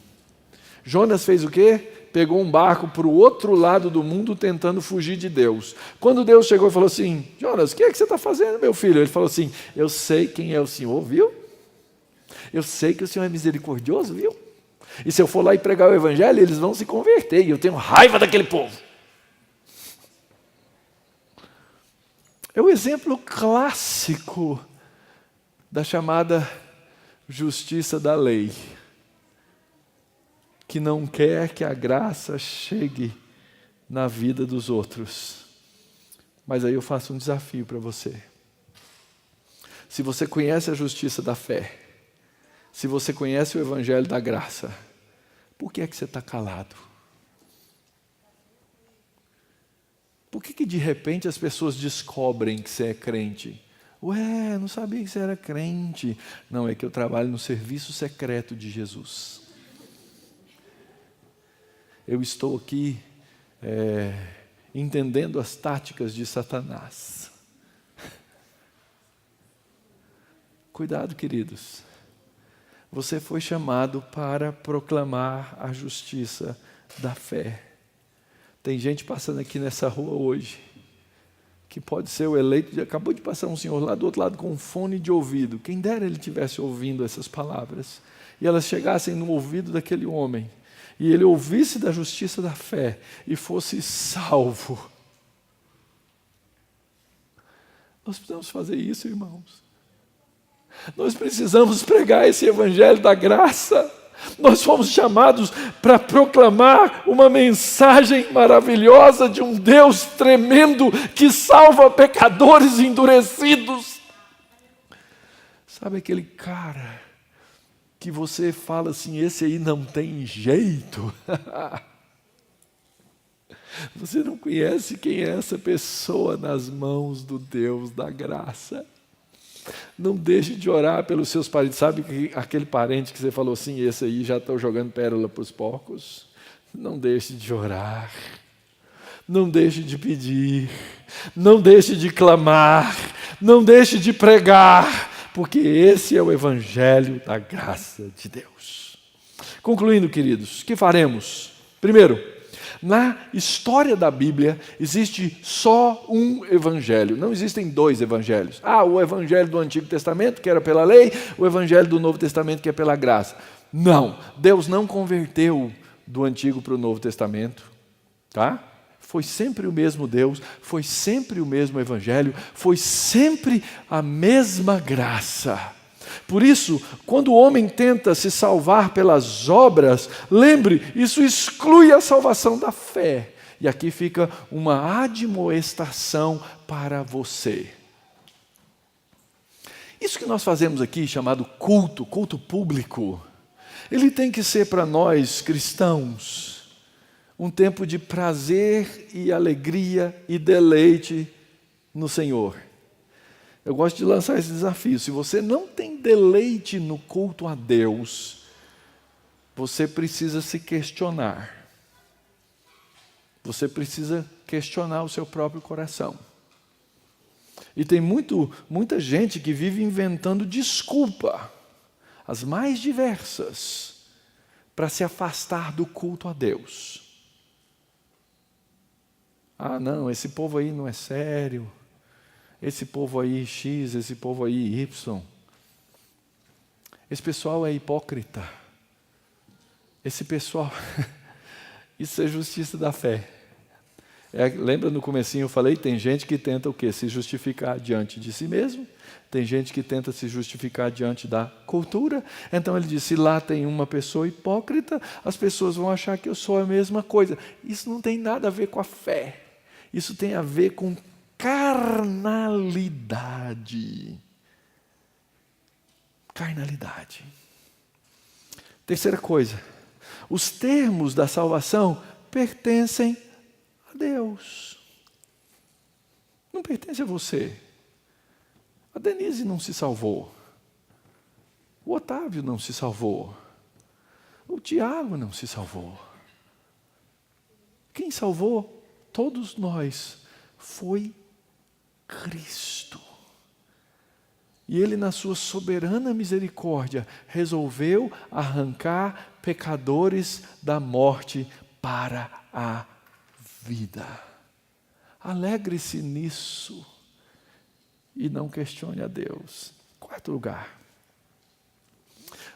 Jonas fez o quê? Pegou um barco para o outro lado do mundo tentando fugir de Deus. Quando Deus chegou e falou assim: Jonas, o que é que você está fazendo, meu filho? Ele falou assim: eu sei quem é o Senhor, viu? Eu sei que o Senhor é misericordioso, viu? E se eu for lá e pregar o evangelho, eles vão se converter, e eu tenho raiva daquele povo. É o exemplo clássico da chamada justiça da lei, que não quer que a graça chegue na vida dos outros. Mas aí eu faço um desafio para você. Se você conhece a justiça da fé, se você conhece o evangelho da graça, por que é que você está calado? Por que de repente as pessoas descobrem que você é crente? Ué, não sabia que você era crente. Não, é que eu trabalho no serviço secreto de Jesus. Eu estou aqui entendendo as táticas de Satanás. Cuidado, queridos. Você foi chamado para proclamar a justiça da fé. Tem gente passando aqui nessa rua hoje, que pode ser o eleito, acabou de passar um senhor lá do outro lado com um fone de ouvido. Quem dera ele estivesse ouvindo essas palavras, e elas chegassem no ouvido daquele homem, e ele ouvisse da justiça da fé, e fosse salvo. Nós precisamos fazer isso, irmãos. Nós precisamos pregar esse evangelho da graça. Nós fomos chamados para proclamar uma mensagem maravilhosa de um Deus tremendo que salva pecadores endurecidos. Sabe aquele cara que você fala assim, esse aí não tem jeito? Você não conhece quem é essa pessoa nas mãos do Deus da graça. Não deixe de orar pelos seus parentes. Sabe aquele parente que você falou assim, esse aí já está jogando pérola para os porcos? Não deixe de orar. Não deixe de pedir. Não deixe de clamar. Não deixe de pregar. Porque esse é o evangelho da graça de Deus. Concluindo, queridos, o que faremos? Primeiro, na história da Bíblia, existe só um evangelho. Não existem dois evangelhos. O evangelho do Antigo Testamento, que era pela lei, o evangelho do Novo Testamento, que é pela graça. Não, Deus não converteu do Antigo para o Novo Testamento. Tá? Foi sempre o mesmo Deus, foi sempre o mesmo evangelho, foi sempre a mesma graça. Por isso, quando o homem tenta se salvar pelas obras, lembre, isso exclui a salvação da fé. E aqui fica uma admoestação para você. Isso que nós fazemos aqui, chamado culto público, ele tem que ser para nós cristãos um tempo de prazer e alegria e deleite no Senhor. Eu gosto de lançar esse desafio. Se você não tem deleite no culto a Deus, você precisa se questionar. Você precisa questionar o seu próprio coração. E tem muita gente que vive inventando desculpa, as mais diversas, para se afastar do culto a Deus. Não, esse povo aí não é sério. Esse povo aí X, esse povo aí Y. Esse pessoal é hipócrita. Esse pessoal... Isso é justiça da fé. Lembra no comecinho eu falei, tem gente que tenta o quê? Se justificar diante de si mesmo. Tem gente que tenta se justificar diante da cultura. Então ele diz, se lá tem uma pessoa hipócrita, as pessoas vão achar que eu sou a mesma coisa. Isso não tem nada a ver com a fé. Isso tem a ver com carnalidade. Carnalidade. Terceira coisa, os termos da salvação pertencem a Deus. Não pertence a você. A Denise não se salvou. O Otávio não se salvou. O Tiago não se salvou. Quem salvou todos nós foi Cristo. E Ele, na sua soberana misericórdia, resolveu arrancar pecadores da morte para a vida. Alegre-se nisso e não questione a Deus. Quarto lugar,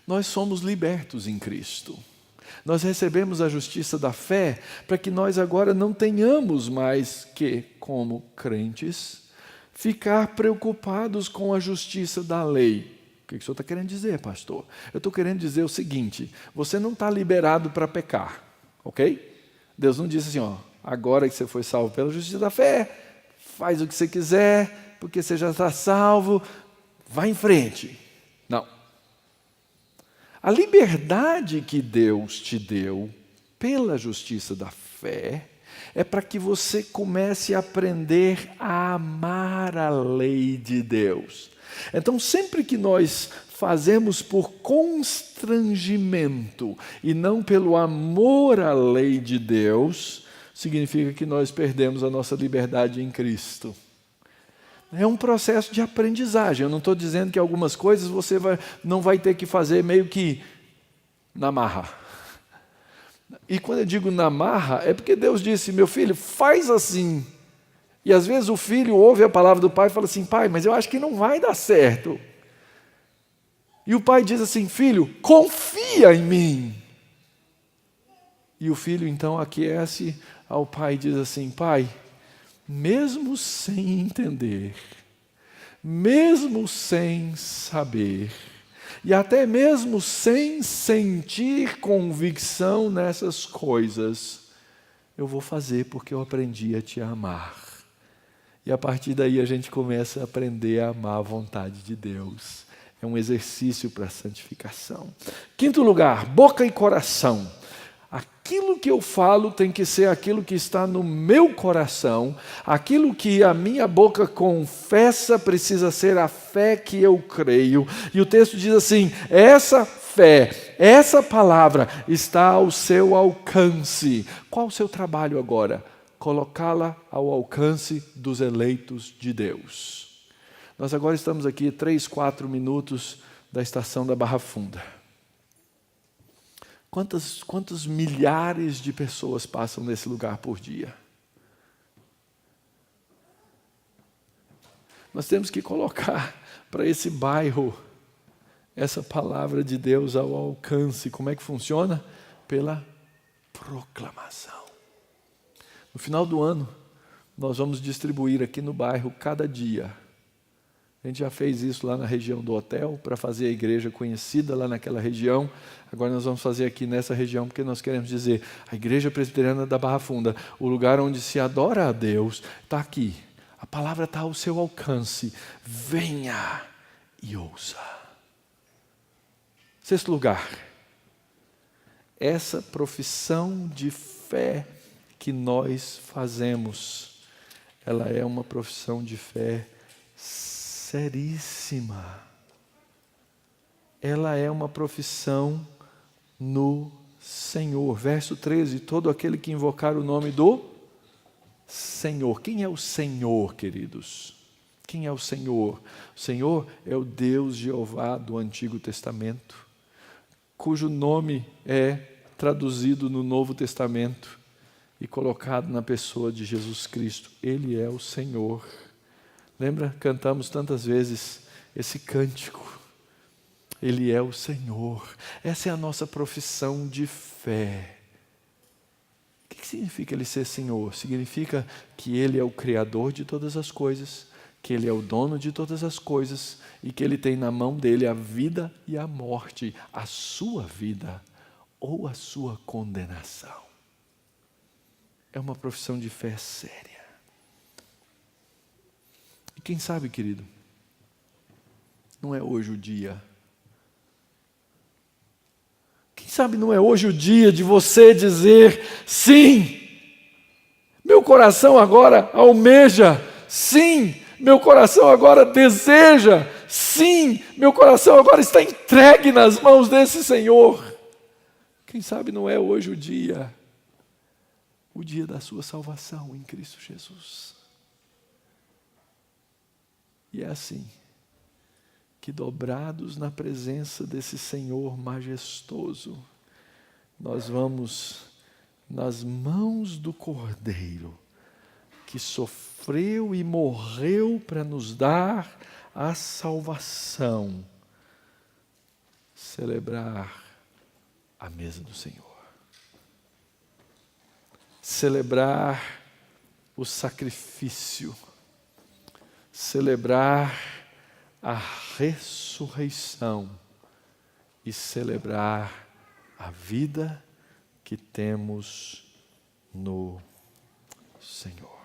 nós somos libertos em Cristo. Nós recebemos a justiça da fé para que nós agora não tenhamos mais que, como crentes, ficar preocupados com a justiça da lei. O que o senhor está querendo dizer, pastor? Eu estou querendo dizer o seguinte, você não está liberado para pecar, ok? Deus não disse assim, agora que você foi salvo pela justiça da fé, faz o que você quiser, porque você já está salvo, vá em frente. Não. A liberdade que Deus te deu pela justiça da fé é para que você comece a aprender a amar a lei de Deus. Então, sempre que nós fazemos por constrangimento e não pelo amor à lei de Deus, significa que nós perdemos a nossa liberdade em Cristo. É um processo de aprendizagem. Eu não estou dizendo que algumas coisas você não vai ter que fazer meio que na marra. E quando eu digo na marra, é porque Deus disse, meu filho, faz assim. E às vezes o filho ouve a palavra do pai e fala assim, pai, mas eu acho que não vai dar certo. E o pai diz assim, filho, confia em mim. E o filho então aquece ao pai e diz assim, pai, mesmo sem entender, mesmo sem saber, e até mesmo sem sentir convicção nessas coisas, eu vou fazer porque eu aprendi a te amar. E a partir daí a gente começa a aprender a amar a vontade de Deus. É um exercício para a santificação. Quinto lugar, boca e coração. Aquilo que eu falo tem que ser aquilo que está no meu coração. Aquilo que a minha boca confessa precisa ser a fé que eu creio. E o texto diz assim, essa fé, essa palavra está ao seu alcance. Qual o seu trabalho agora? Colocá-la ao alcance dos eleitos de Deus. Nós agora estamos aqui 3, 4 minutos da estação da Barra Funda. Quantos milhares de pessoas passam nesse lugar por dia? Nós temos que colocar para esse bairro essa palavra de Deus ao alcance. Como é que funciona? Pela proclamação. No final do ano, nós vamos distribuir aqui no bairro cada dia. A gente já fez isso lá na região do hotel, para fazer a igreja conhecida lá naquela região. Agora nós vamos fazer aqui nessa região, porque nós queremos dizer, a Igreja Presbiteriana da Barra Funda, o lugar onde se adora a Deus, está aqui. A palavra está ao seu alcance. Venha e ouça. Sexto lugar, essa profissão de fé que nós fazemos, ela é uma profissão de fé seríssima. Ela é uma profissão no Senhor. Verso 13, todo aquele que invocar o nome do Senhor. Quem é o Senhor, queridos? Quem é o Senhor? O Senhor é o Deus Jeová do Antigo Testamento, cujo nome é traduzido no Novo Testamento e colocado na pessoa de Jesus Cristo. Ele é o Senhor. Lembra? Cantamos tantas vezes esse cântico. Ele é o Senhor. Essa é a nossa profissão de fé. O que significa Ele ser Senhor? Significa que Ele é o Criador de todas as coisas, que Ele é o dono de todas as coisas e que Ele tem na mão dele a vida e a morte, a sua vida ou a sua condenação. É uma profissão de fé séria. E quem sabe, querido, não é hoje o dia. Quem sabe não é hoje o dia de você dizer, sim, meu coração agora almeja, sim, meu coração agora deseja, sim, meu coração agora está entregue nas mãos desse Senhor. Quem sabe não é hoje o dia da sua salvação em Cristo Jesus. E é assim, que dobrados na presença desse Senhor majestoso, nós vamos nas mãos do Cordeiro, que sofreu e morreu para nos dar a salvação, celebrar a mesa do Senhor. Celebrar o sacrifício, celebrar a ressurreição e celebrar a vida que temos no Senhor.